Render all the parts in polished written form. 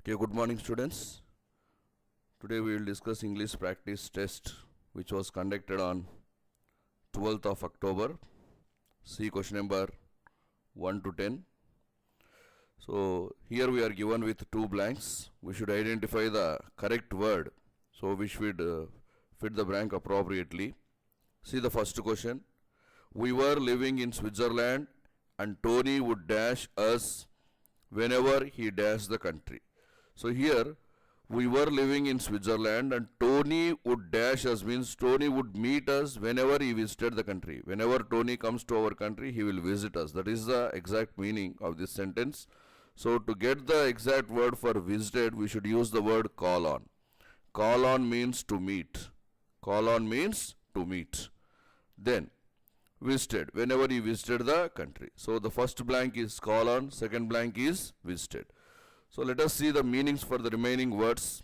Okay, good morning students. Today we will discuss English practice test which was conducted on 12th of October. See question number 1 to 10. So here we are given with two blanks. We should identify the correct word so which would fit the blank appropriately. See the first question. We were living in Switzerland and Tony would dash us whenever he dashed the country. So here we were living in Switzerland and Tony would dash us means Tony would meet us whenever he visited the country. Whenever Tony comes to our country, he will visit us. That is the exact meaning of this sentence. So to get the exact word for visited, we should use the word call on. Call on means to meet. Call on means to meet. Then visited, whenever he visited the country. So the first blank is call on, second blank is visited. So let us see the meanings for the remaining words.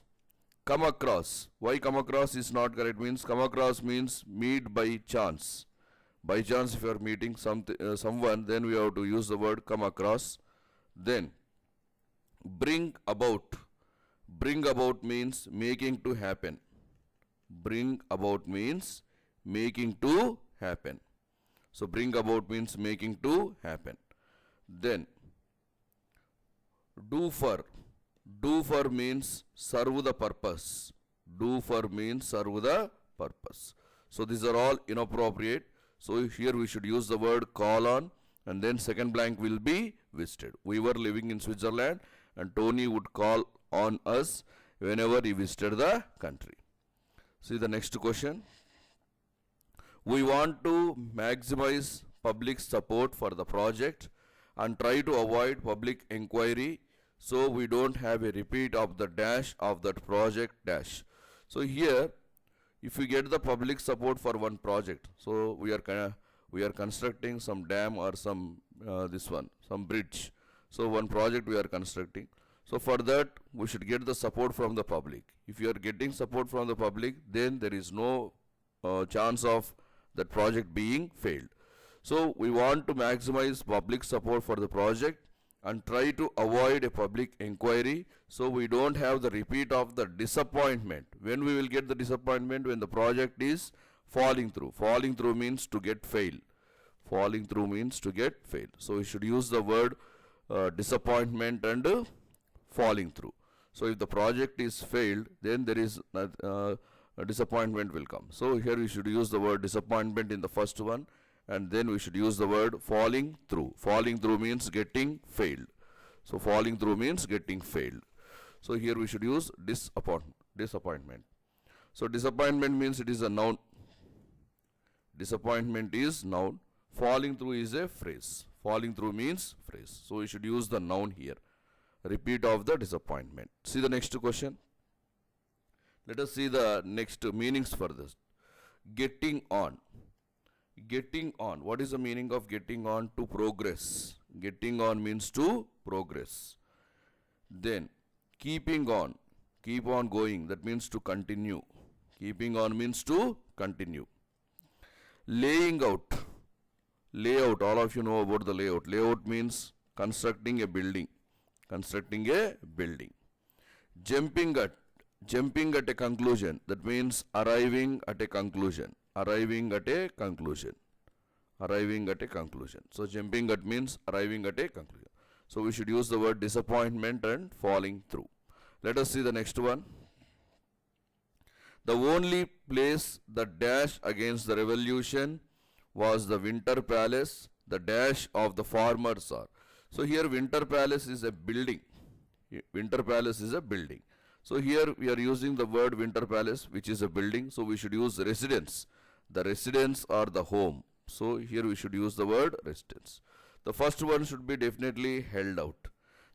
Come across. Why come across is not correct means come across means meet by chance. By chance if you are meeting someone, then we have to use the word come across. Then bring about. Bring about means making to happen. Bring about means making to happen. So bring about means making to happen. Then do for. Do for means serve the purpose. Do for means serve the purpose. So these are all inappropriate. So here we should use the word call on and then second blank will be visited. We were living in Switzerland and Tony would call on us whenever he visited the country. See the next question. We want to maximize public support for the project and try to avoid public inquiry so we don't have a repeat of the dash of that project dash. So here if we get the public support for one project, so we are constructing some dam or some some bridge. So one project we are constructing. So for that we should get the support from the public. If you are getting support from the public, then there is no chance of that project being failed. So we want to maximize public support for the project and try to avoid a public inquiry so we don't have the repeat of the disappointment. When we will get the disappointment? When the project is falling through. Falling through means to get fail. Falling through means to get fail. So we should use the word disappointment and falling through. So if the project is failed, then there is a disappointment will come. So here we should use the word disappointment in the first one and then we should use the word falling through. Falling through means getting failed. So falling through means getting failed. So here we should use disappointment. So disappointment means it is a noun. Disappointment is noun. Falling through is a phrase. Falling through means phrase. So we should use the noun here. Repeat of the disappointment. See the next question. Let us see the next meanings for this. Getting on. Getting on. What is the meaning of getting on? To progress. Getting on means to progress. Then keeping on. Keep on going. That means to continue. Keeping on means to continue. Laying out. Layout. All of you know about the layout. Layout means constructing a building. Constructing a building. Jumping at. Jumping at a conclusion. That means arriving at a conclusion. Arriving at a conclusion. Arriving at a conclusion. So jumping at means arriving at a conclusion. So we should use the word disappointment and falling through. Let us see the next one. The only place that dash against the revolution was the Winter Palace. The dash of the farmers are. So here Winter Palace is a building. Winter Palace is a building. So here we are using the word Winter Palace, which is a building. So we should use residence. The residence or the home. So here we should use the word residence. The first one should be definitely held out.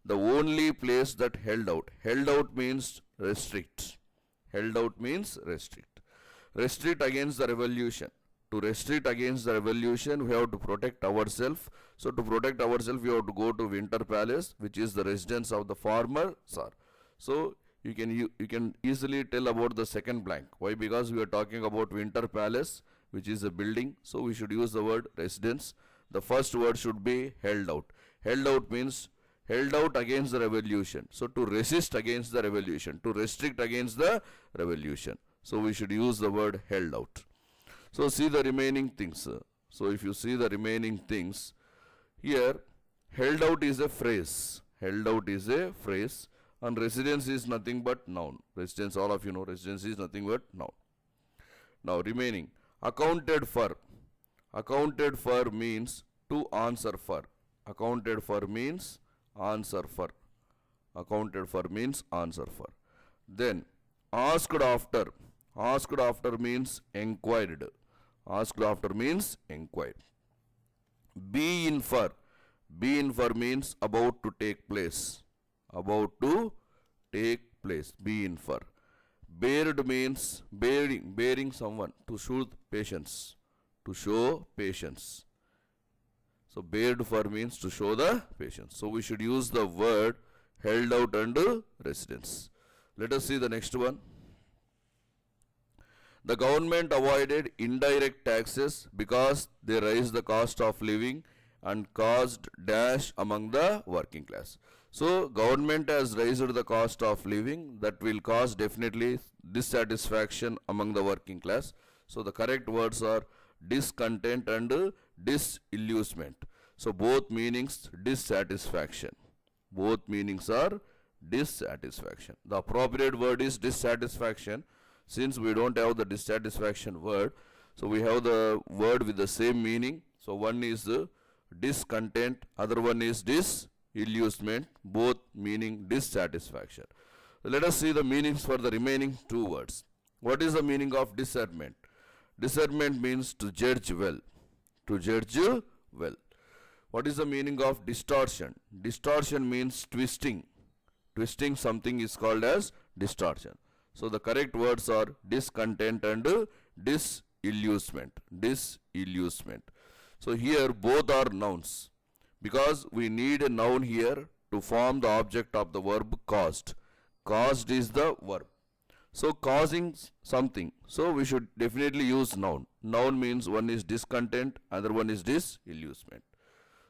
The only place that held out. Held out means restrict. Held out means restrict. Restrict against the revolution. To restrict against the revolution, we have to protect ourselves. So to protect ourselves, we have to go to Winter Palace, which is the residence of the farmer. So you can easily tell about the second blank. Why? Because we are talking about Winter Palace, which is a building. So we should use the word residence. The first word should be held out. Held out means held out against the revolution. So to resist against the revolution, to restrict against the revolution. So we should use the word held out. So see the remaining things. So if you see the remaining things, here held out is a phrase. Held out is a phrase, and residence is nothing but noun. Residence, all of you know, residence is nothing but noun. Now remaining, accounted for. Accounted for means to answer for. Accounted for means answer for. Accounted for means answer for. Then asked after. Asked after means inquired. Asked after means inquired. Be in for. Be in for means about to take place. About to take place. Be in for. Bared means bearing someone, to show patience. To show patience. So bared for means to show the patience. So we should use the word held out and residence. Let us see the next one. The government avoided indirect taxes because they raised the cost of living and caused dash among the working class. So government has raised the cost of living, that will cause definitely dissatisfaction among the working class. So the correct words are discontent and disillusionment. So both meanings dissatisfaction. Both meanings are dissatisfaction. The appropriate word is dissatisfaction. Since we don't have the dissatisfaction word, so we have the word with the same meaning. So one is discontent, other one is disillusionment, both meaning dissatisfaction. Let us see the meanings for the remaining two words. What is the meaning of discernment? Discernment means to judge well. To judge well. What is the meaning of distortion? Distortion means twisting. Twisting something is called as distortion. So the correct words are discontent and disillusionment. Disillusionment. So here both are nouns, because we need a noun here to form the object of the verb caused. Caused is the verb. So causing something. So we should definitely use noun. Noun means one is discontent, other one is disillusionment.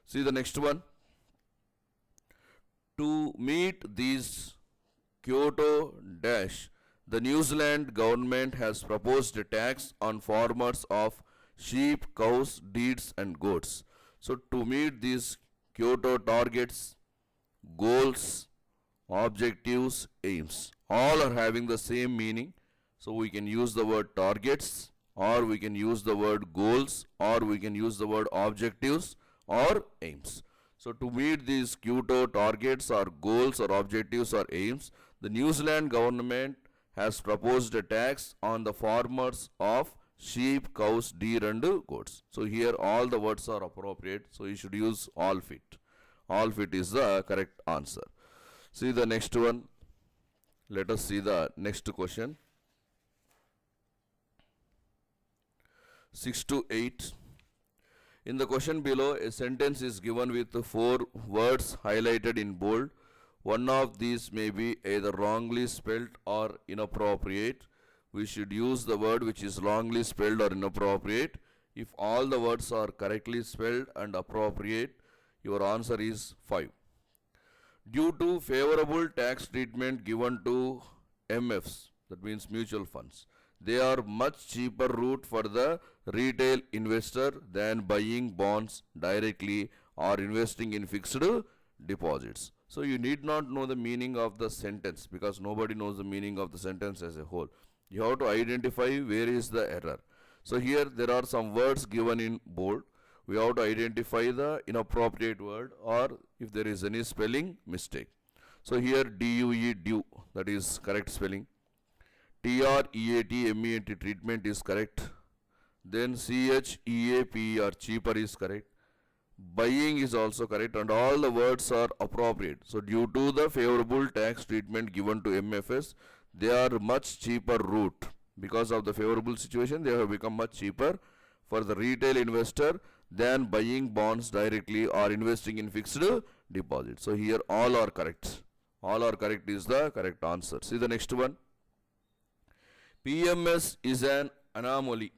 See the next one. To meet these Kyoto dash, the New Zealand government has proposed a tax on farmers of sheep, cows, deers and goats. So to meet these Kyoto targets, goals, objectives, aims, all are having the same meaning. So we can use the word targets, or we can use the word goals, or we can use the word objectives or aims. So to meet these Kyoto targets or goals or objectives or aims, the New Zealand government has proposed a tax on the farmers of sheep, cows, deer and goats. So here all the words are appropriate. So you should use all fit. All fit is the correct answer. See the next one. Let us see the next question. 6 to 8. In the question below, a sentence is given with 4 words highlighted in bold. One of these may be either wrongly spelled or inappropriate. We should use the word which is wrongly spelled or inappropriate. If all the words are correctly spelled and appropriate, your answer is 5. Due to favorable tax treatment given to MFs, that means mutual funds, they are much cheaper route for the retail investor than buying bonds directly or investing in fixed deposits. So you need not know the meaning of the sentence, because nobody knows the meaning of the sentence as a whole. You have to identify where is the error. So here there are some words given in bold. We have to identify the inappropriate word, or if there is any spelling mistake. So here DUE, due, that is correct spelling. TREAT, MENT, treatment is correct. Then CHEAPER, cheaper is correct. Buying is also correct, and all the words are appropriate. So due to the favorable tax treatment given to MFS, they are much cheaper route. Because of the favorable situation, they have become much cheaper for the retail investor than buying bonds directly or investing in fixed deposits. So here all are correct. All are correct is the correct answer. See the next one. PMS is an anomaly.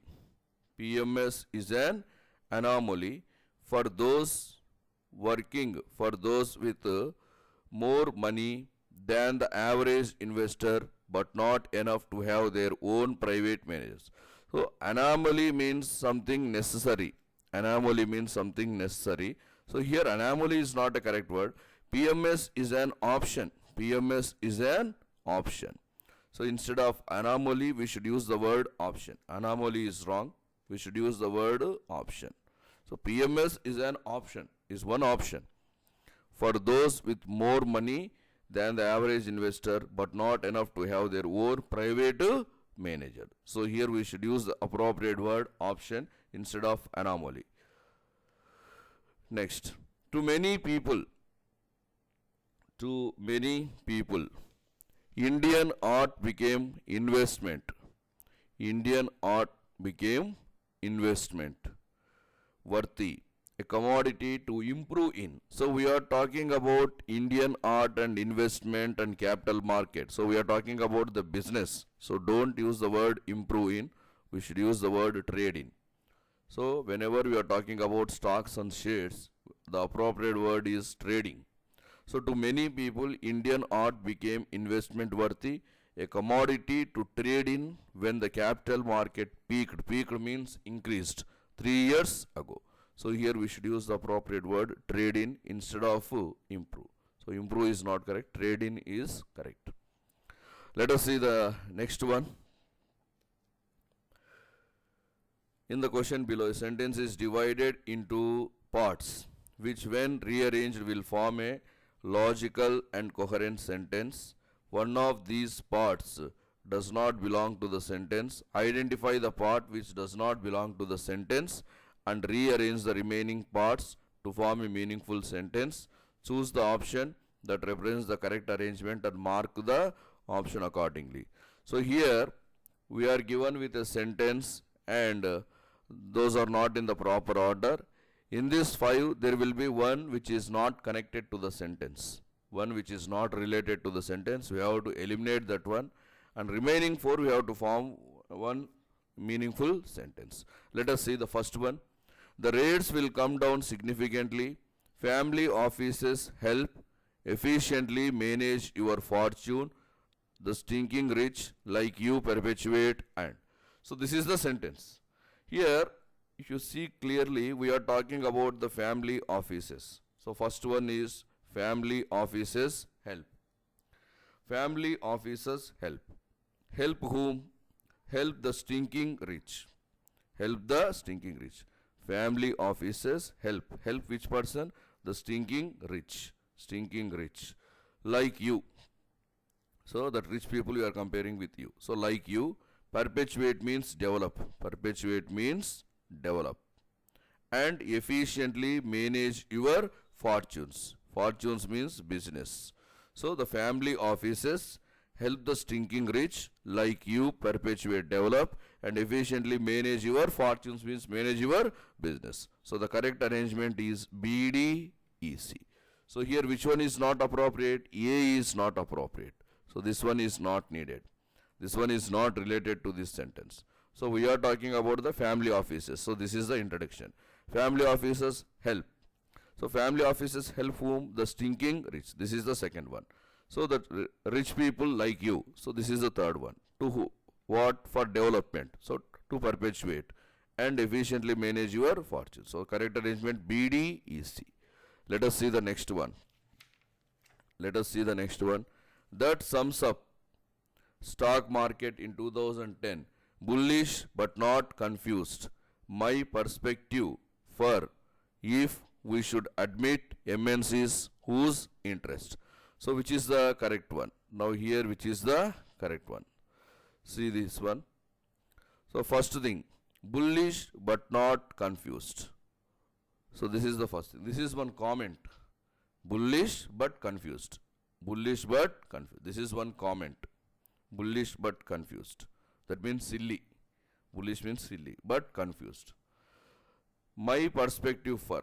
PMS is an anomaly for those working, for those with more money than the average investor but not enough to have their own private managers. So anomaly means something necessary. Anomaly means something necessary. So here anomaly is not a correct word. PMS is an option. PMS is an option. So instead of anomaly, we should use the word option. Anomaly is wrong. We should use the word option. So PMS is an option, is one option for those with more money than the average investor but not enough to have their own private manager. So here we should use the appropriate word option instead of anomaly. Next, to many people, Indian art became investment. Indian art became investment worthy, a commodity to improve in. So we are talking about Indian art and investment and capital market. So we are talking about the business. So don't use the word improve in. We should use the word trade in. So whenever we are talking about stocks and shares, the appropriate word is trading. So to many people, Indian art became investment worthy, a commodity to trade in when the capital market peaked. Peaked means increased 3 years ago. So here we should use the appropriate word trade in instead of improve. So improve is not correct, trade in is correct. Let us see the next one. In the question below, a sentence is divided into parts which when rearranged will form a logical and coherent sentence. One of these parts does not belong to the sentence. Identify the part which does not belong to the sentence and rearrange the remaining parts to form a meaningful sentence. Choose the option that represents the correct arrangement and mark the option accordingly. So here we are given with a sentence and those are not in the proper order. In this 5, there will be one which is not connected to the sentence. One which is not related to the sentence. We have to eliminate that one. And remaining 4, we have to form one meaningful sentence. Let us see the first one. The rates will come down significantly. Family offices help efficiently manage your fortune. The stinking rich like you perpetuate and. So this is the sentence. Here, if you see clearly, we are talking about the family offices. So first one is family offices help. Family offices help. Help whom? Help the stinking rich. Help the stinking rich. Family offices help. Help which person? The stinking rich. Stinking rich. Like you. So that rich people you are comparing with you. So like you. Perpetuate means develop. Perpetuate means develop. And efficiently manage your fortunes. Fortunes means business. So the family offices help the stinking rich like you perpetuate, develop and efficiently manage your fortunes means manage your business. So the correct arrangement is BDEC. So here which one is not appropriate? A is not appropriate. So this one is not needed. This one is not related to this sentence. So we are talking about the family offices. So this is the introduction. Family offices help. So family offices help whom? The stinking rich. This is the second one. So that rich people like you. So this is the third one. To who? What? For development. So to perpetuate and efficiently manage your fortune. So correct arrangement BDEC. Let us see the next one. Let us see the next one. That sums up stock market in 2010. Bullish but not confused. My perspective for if we should admit MNCs whose interest. So which is the correct one? Now here which is the correct one? See this one. So first thing, bullish but not confused. So this is the first thing. This is one comment. Bullish but confused. Bullish but confused. This is one comment. Bullish but confused. That means silly. Bullish means silly but confused. My perspective for.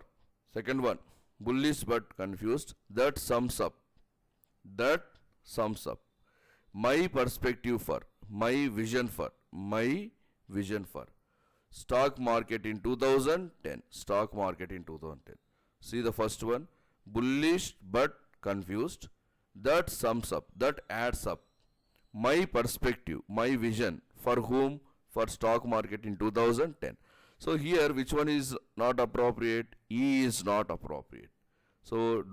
Second one. Bullish but confused. That sums up. That sums up. My perspective for. My vision for. My vision for. Stock market in 2010. Stock market in 2010. See the first one. Bullish but confused. That sums up, that adds up. My perspective, my vision, for whom? For stock market in 2010. So here, which one is not appropriate? E is not appropriate. So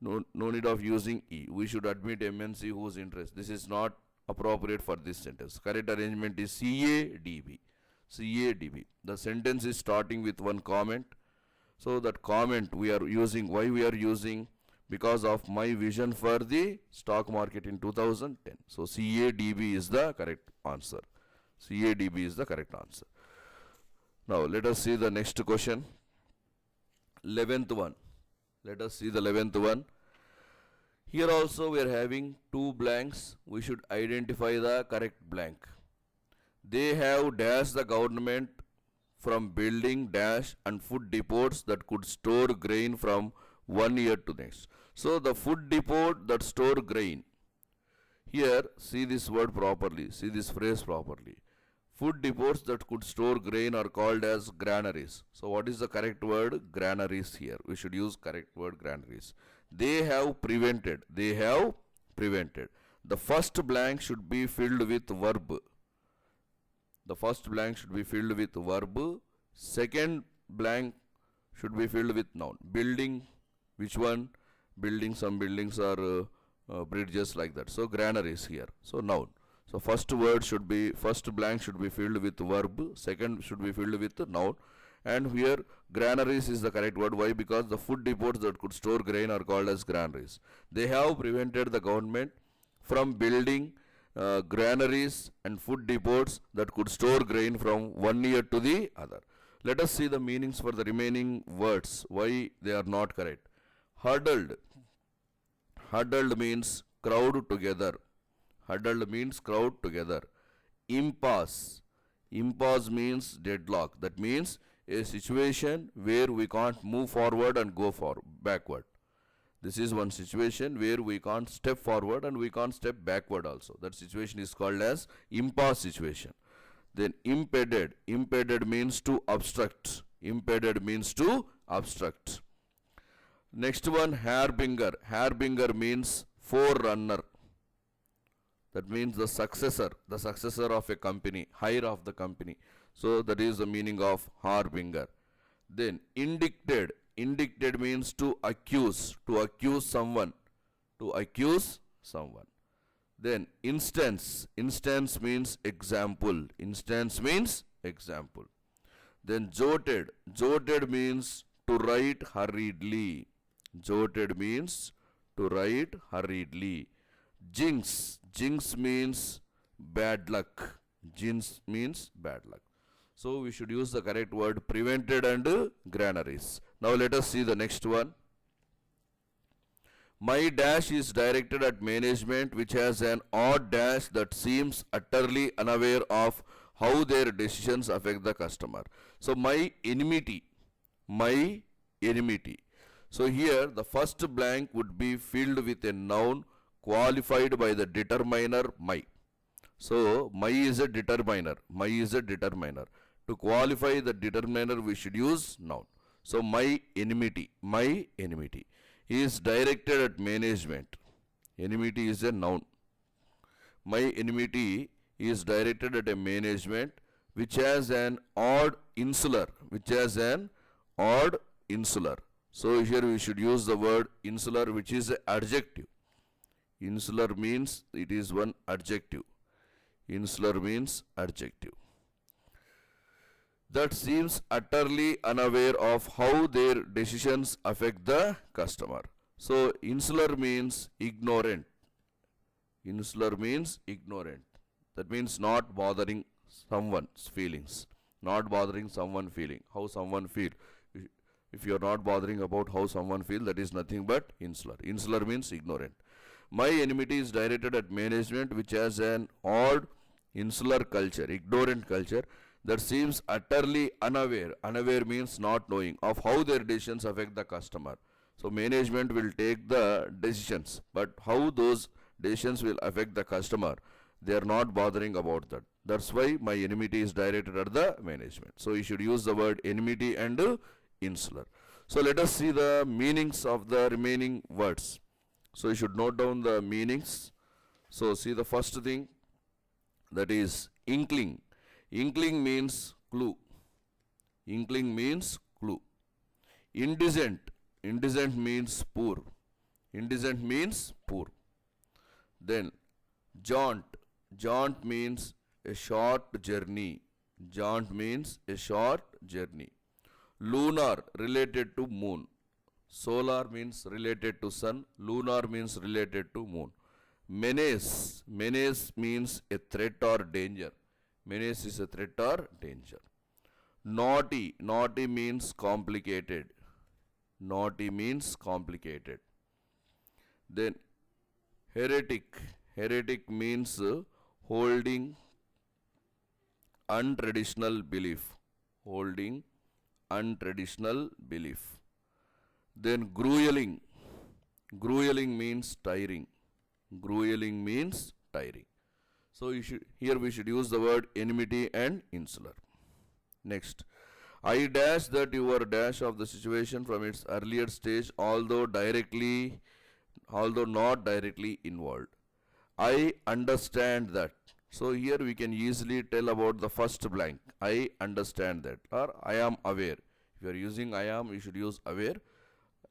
no need of using E. We should admit MNC whose interest. This is not appropriate for this sentence. Correct arrangement is CADB. CADB. The sentence is starting with one comment. So that comment we are using, why we are using? Because of my vision for the stock market in 2010. So CADB is the correct answer. CADB is the correct answer. Now let us see the next question. 11th one. Let us see the 11th one. Here also we are having two blanks. We should identify the correct blank. They have dashed the government from building dash and food depots that could store grain from 1 year to next. So the food depot that store grain. Here, see this word properly. See this phrase properly. Food depots that could store grain are called as granaries. So what is the correct word? Granaries here. We should use correct word granaries. They have prevented. They have prevented. The first blank should be filled with verb. The first blank should be filled with verb. Second blank should be filled with noun. Building, which one? Building, some buildings are bridges like that. So granaries here. So noun. So first blank should be filled with verb. Second should be filled with noun. And here granaries is the correct word. Why? Because the food depots that could store grain are called as granaries. They have prevented the government from building granaries and food depots that could store grain from 1 year to the other. Let us see the meanings for the remaining words. Why they are not correct. Huddled. Huddled means crowd together. Huddled means crowd together. Impasse. Impasse means deadlock. That means a situation where we can't move forward and go backward. This is one situation where we can't step forward and we can't step backward also. That situation is called as impasse situation. Then impeded. Impeded means to obstruct. Impeded means to obstruct. Next one, harbinger. Harbinger means forerunner. That means the successor of a company, hire of the company. So that is the meaning of harbinger. Then indicted. Indicted means to accuse someone. To accuse someone. Then instance. Instance means example. Instance means example. Then jotted. Jotted means to write hurriedly. Jotted means to write hurriedly. Jinx. Jinx means bad luck. Jinx means bad luck. So we should use the correct word prevented and granaries. Now let us see the next one. My dash is directed at management which has an odd dash that seems utterly unaware of how their decisions affect the customer. So my enmity. My enmity. So here the first blank would be filled with a noun qualified by the determiner my. So my is a determiner. My is a determiner. To qualify the determiner we should use noun. So my enmity. My enmity is directed at management. Enmity is a noun. My enmity is directed at a management which has an odd insular. Which has an odd insular. So here we should use the word insular, which is an adjective. Insular means it is one adjective. Insular means adjective. That seems utterly unaware of how their decisions affect the customer. So insular means ignorant. Insular means ignorant. That means not bothering someone's feelings. Not bothering someone feeling. How someone feel. If you are not bothering about how someone feel, that is nothing but insular. Insular means ignorant. My enmity is directed at management which has an odd insular culture, ignorant culture that seems utterly unaware. Unaware means not knowing of how their decisions affect the customer. So management will take the decisions, but how those decisions will affect the customer, they are not bothering about that. That's why my enmity is directed at the management. So you should use the word enmity and insular. So let us see the meanings of the remaining words. So you should note down the meanings. So see the first thing, that is inkling. Inkling means clue. Inkling means clue. Indecent. Indecent means poor. Indecent means poor. Then jaunt. Jaunt means a short journey. Jaunt means a short journey. Lunar, related to moon. Solar means related to sun. Lunar means related to moon. Menace. Menace means a threat or danger. Menace is a threat or danger. Naughty. Naughty means complicated. Naughty means complicated. Then heretic. Heretic means holding untraditional belief. Holding untraditional belief. Then grueling. Grueling means tiring. Grueling means tiring. So here we should use the word enmity and insular. Next, I dash that you were dash of the situation from its earlier stage, although not directly involved. I understand that. So here we can easily tell about the first blank. I understand that, or I am aware. If you are using I am, you should use aware.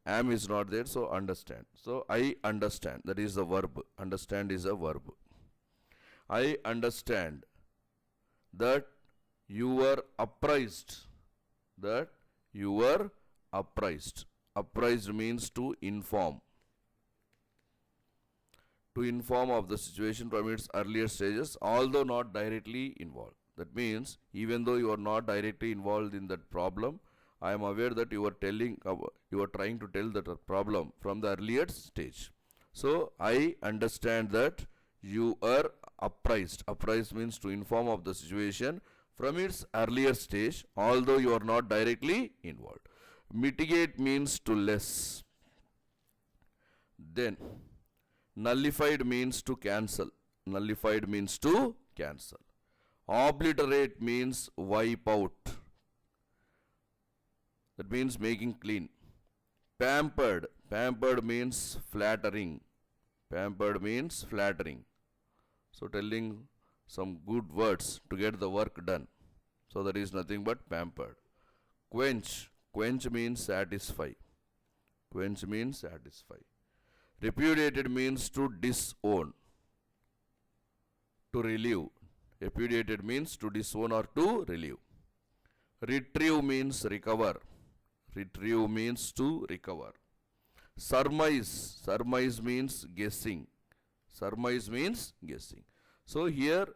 Am is not there, so understand. So I understand, that is the verb. Understand is a verb. I understand that you were apprised. That you were apprised. Apprised means to inform. To inform of the situation from its earlier stages, although not directly involved. That means, even though you are not directly involved in that problem, I am aware that you are trying to tell that problem from the earlier stage. So, I understand that you are apprised. Apprised means to inform of the situation from its earlier stage, although you are not directly involved. Mitigate means to less. Then, nullified means to cancel. Nullified means to cancel. Obliterate means wipe out. That means making clean. Pampered. Pampered means flattering. Pampered means flattering. So telling some good words to get the work done. So that is nothing but pampered. Quench. Quench means satisfy. Quench means satisfy. Repudiated means to disown. To relieve. Repudiated means to disown or to relieve. Retrieve means recover. Retrieve means to recover. Surmise. Surmise means guessing. Surmise means guessing. So here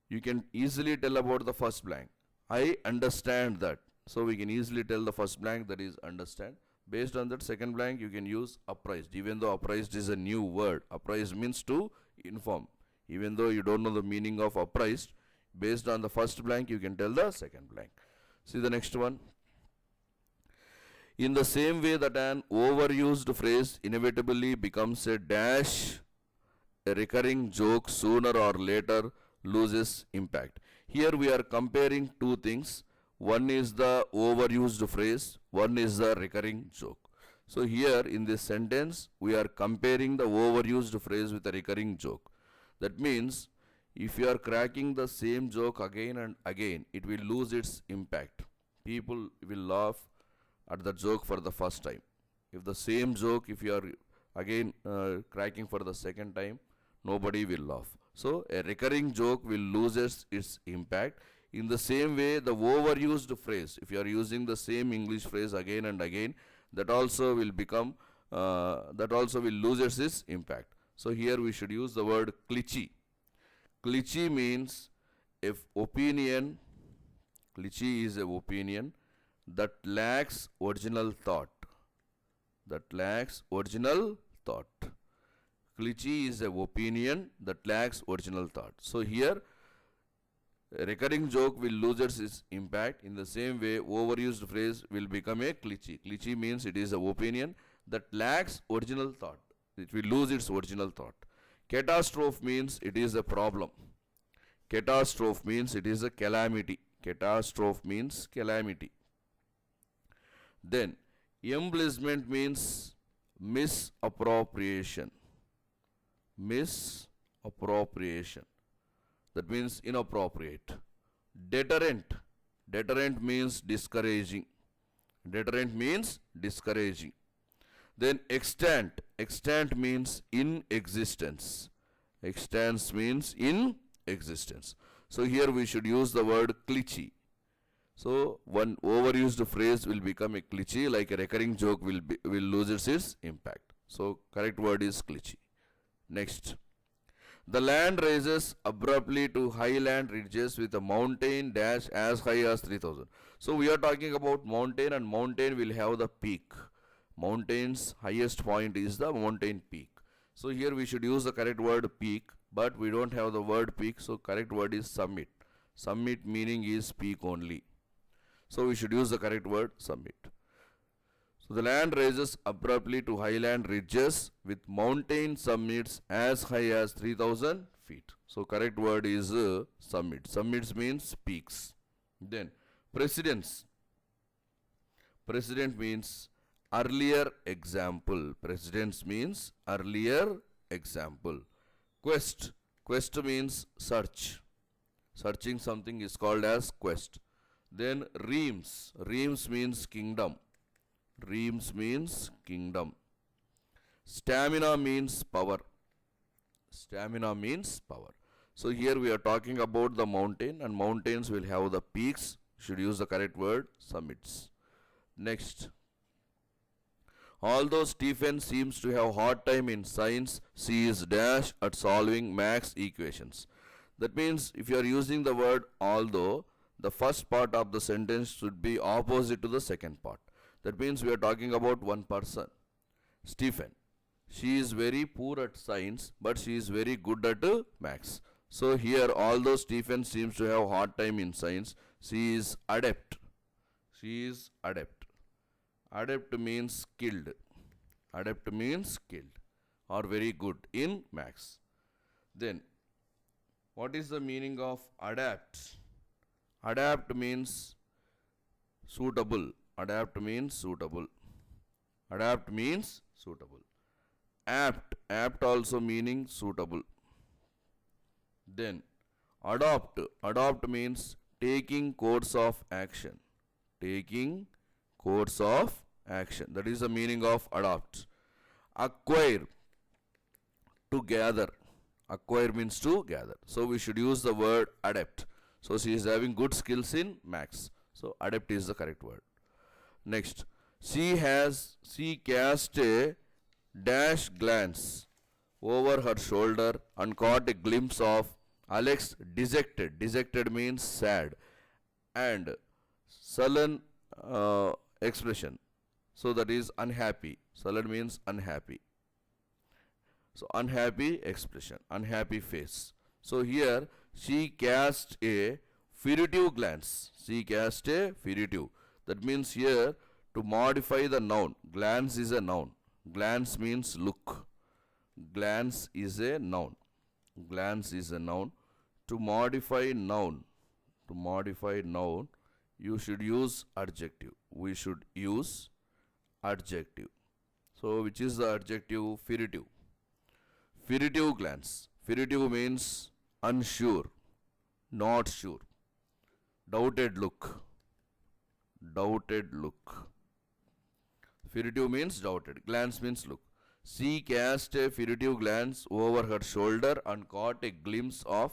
you can easily tell about the first blank. I understand that. So we can easily tell the first blank, that is understand. Based on that second blank, you can use apprised. Even though apprised is a new word, apprised means to inform. Even though you don't know the meaning of apprised, based on the first blank, you can tell the second blank. See the next one. In the same way that an overused phrase inevitably becomes a dash, a recurring joke sooner or later loses impact. Here we are comparing two things. One is the overused phrase, one is the recurring joke. So here in this sentence, we are comparing the overused phrase with a recurring joke. That means, if you are cracking the same joke again and again, it will lose its impact. People will laugh at the joke for the first time. If the same joke, if you are again cracking for the second time, nobody will laugh. So a recurring joke will lose its impact. In the same way, the overused phrase, if you are using the same English phrase again and again, that also will lose its impact. So here we should use the word glitchy. Glitchy means if opinion, glitchy is an opinion that lacks original thought. That lacks original thought. Glitchy is an opinion that lacks original thought. So here, a recurring joke will lose its impact. In the same way, overused phrase will become a glitchy. Glitchy means it is an opinion that lacks original thought. It will lose its original thought. Catastrophe means it is a problem. Catastrophe means it is a calamity. Catastrophe means calamity. Then, embellishment means misappropriation. Misappropriation. That means inappropriate. Deterrent. Deterrent means discouraging. Deterrent means discouraging. Then extant. Extant means in existence. Extant means in existence. So here we should use the word glitchy. So one overused phrase will become a glitchy, like a recurring joke will lose its impact. So correct word is glitchy. Next. The land rises abruptly to highland ridges with a mountain dash as high as 3000. So we are talking about mountain, and mountain will have the peak. Mountain's highest point is the mountain peak. So here we should use the correct word peak, but we don't have the word peak, so correct word is summit. Summit meaning is peak only. So we should use the correct word summit. So the land rises abruptly to highland ridges with mountain summits as high as 3000 feet. So correct word is summit. Summits means peaks. Then precedence. Precedent means earlier example. Precedence means earlier example. Quest. Quest means search. Searching something is called as quest. Then realms. Realms means kingdom. Realms means kingdom. Stamina means power. Stamina means power. So here we are talking about the mountain, and mountains will have the peaks. Should use the correct word summits. Next. Although Stephen seems to have hard time in science, she is dash at solving max equations. That means if you are using the word although, the first part of the sentence should be opposite to the second part. That means we are talking about one person, Stephen. She is very poor at science, but she is very good at maths. So here, although Stephen seems to have hard time in science, she is adept. She is adept. Adept means skilled. Adept means skilled or very good in maths. Then, what is the meaning of adapt? Adapt means suitable. Adapt means suitable. Adapt means suitable. Apt. Apt also meaning suitable. Then adopt. Adopt means taking course of action. Taking course of action. That is the meaning of adopt. Acquire. To gather. Acquire means to gather. So we should use the word adept. So she is having good skills in maths. So adept is the correct word. Next, she cast a dash glance over her shoulder and caught a glimpse of Alex dejected. Dejected means sad, and sullen expression. So that is unhappy. Sullen means unhappy. So unhappy expression, unhappy face. So here she cast a furtive glance. She cast a furtive. That means here to modify the noun. Glance is a noun. Glance means look. Glance is a noun. Glance is a noun. To modify noun. To modify noun, you should use adjective. We should use adjective. So which is the adjective? Furtive. Furtive glance. Furtive means unsure, not sure. Doubted look. Doubted look. Furtive means doubted. Glance means look. She cast a furtive glance over her shoulder and caught a glimpse of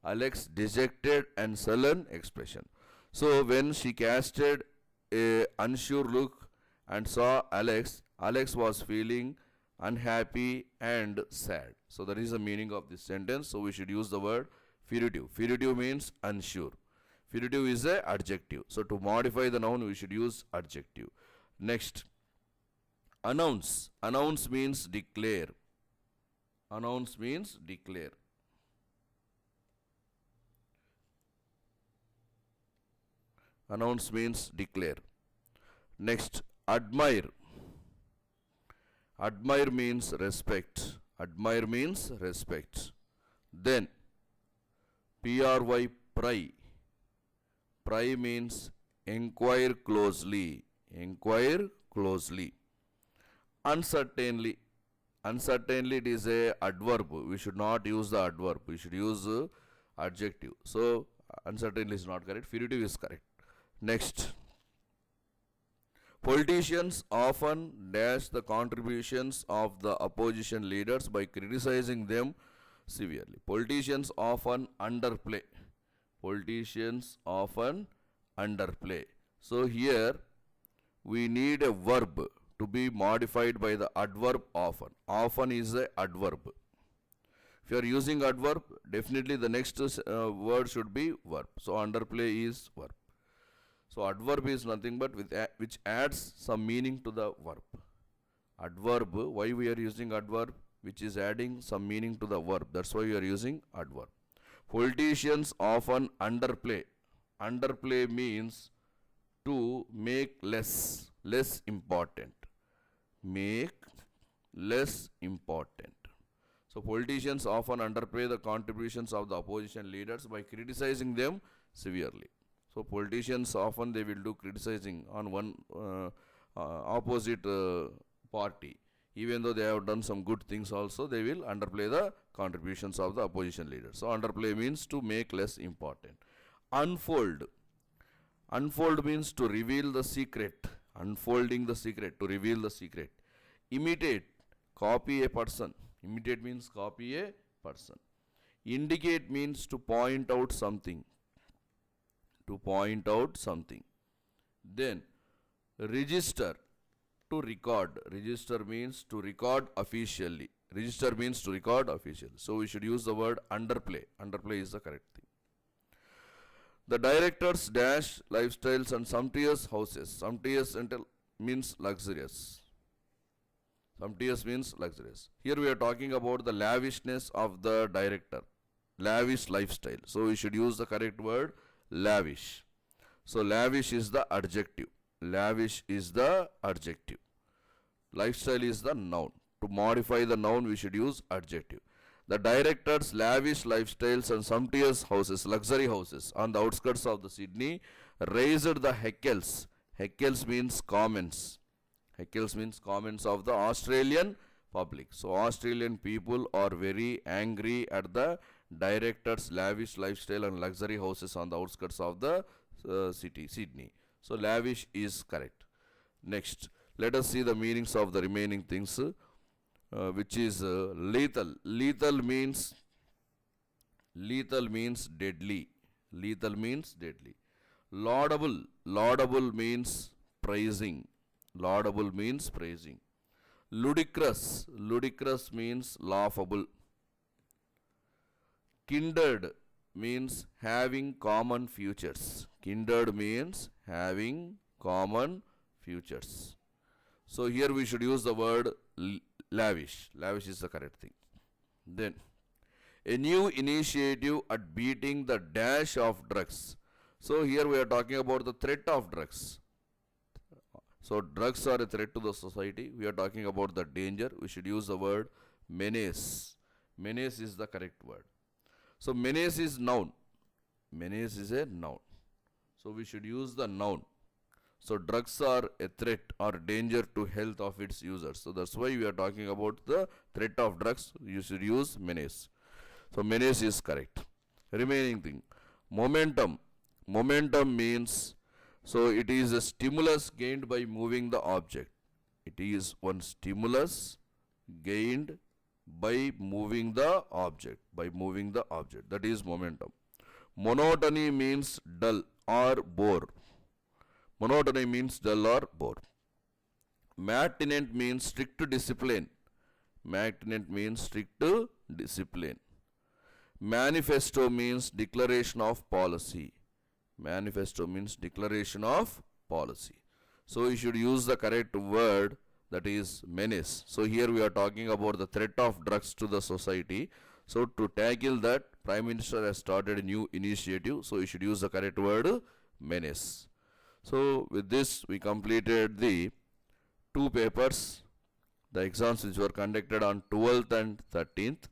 Alex's dejected and sullen expression. So when she casted a unsure look and saw Alex, Alex was feeling unhappy and sad. So that is the meaning of this sentence. So we should use the word furtive. Furtive means unsure. Furtive is a adjective. So to modify the noun, we should use adjective. Next, announce. Announce means declare. Announce means declare. Announce means declare. Next, admire. Admire means respect. Admire means respect. Then, pry. Pry means inquire closely. Inquire closely. Uncertainly. Uncertainly it is a adverb. We should not use the adverb. We should use adjective. So uncertainly is not correct. Furtive is correct. Next. Politicians often dash the contributions of the opposition leaders by criticizing them severely. Politicians often underplay. Politicians often underplay. So here we need a verb to be modified by the adverb often. Often is a adverb. If you are using adverb, definitely the next word should be verb. So underplay is verb. So adverb is nothing but which adds some meaning to the verb. Adverb, why we are using adverb? Which is adding some meaning to the verb. That's why we are using adverb. Politicians often underplay. Underplay means to make less important. Make less important. So politicians often underplay the contributions of the opposition leaders by criticizing them severely. So politicians often they will do criticizing on one opposite party. Even though they have done some good things also, they will underplay the contributions of the opposition leaders. So underplay means to make less important. Unfold. Unfold means to reveal the secret. Unfolding the secret, to reveal the secret. Imitate, copy a person. Imitate means copy a person. Indicate means to point out something. To point out something. Then register, to record. Register means to record officially. Register means to record officially. So we should use the word underplay. Underplay is the correct thing. The directors dash lifestyles and sumptuous houses. Sumptuous means luxurious. Sumptuous means luxurious. Here we are talking about the lavishness of the director. Lavish lifestyle. So we should use the correct word lavish. So lavish is the adjective. Lavish is the adjective. Lifestyle is the noun. To modify the noun we should use adjective. The directors' lavish lifestyles and sumptuous houses, luxury houses on the outskirts of the Sydney raised the heckles. Heckles means comments. Heckles means comments of the Australian public. So Australian people are very angry at the directors' lavish lifestyle and luxury houses on the outskirts of the city, Sydney. So lavish is correct. Next, let us see the meanings of the remaining things. Which is lethal. Lethal means deadly. Lethal means deadly. Laudable. Laudable means praising. Laudable means praising. Ludicrous. Ludicrous means laughable. Kindred means having common futures. Kindred means having common futures. So here we should use the word lavish. Lavish is the correct thing. Then, a new initiative at beating the dash of drugs. So here we are talking about the threat of drugs. So drugs are a threat to the society. We are talking about the danger. We should use the word menace. Menace is the correct word. So menace is noun. Menace is a noun. So we should use the noun. So drugs are a threat or danger to health of its users. So that's why we are talking about the threat of drugs. You should use menace. So menace is correct. Remaining thing. Momentum. Momentum means, so it is a stimulus gained by moving the object. It is one stimulus gained by moving the object. By moving the object. That is momentum. Monotony means dull or bore. Monotony means dull or bore. Matinent means strict discipline. Matinent means strict discipline. Manifesto means declaration of policy. Manifesto means declaration of policy. So you should use the correct word, that is menace. So here we are talking about the threat of drugs to the society. So to tackle that, Prime Minister has started a new initiative. So you should use the correct word menace. So with this we completed the two papers, the exams which were conducted on 12th and 13th.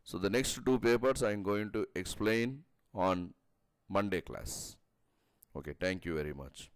So the next two papers I am going to explain on Monday class. Okay, thank you very much.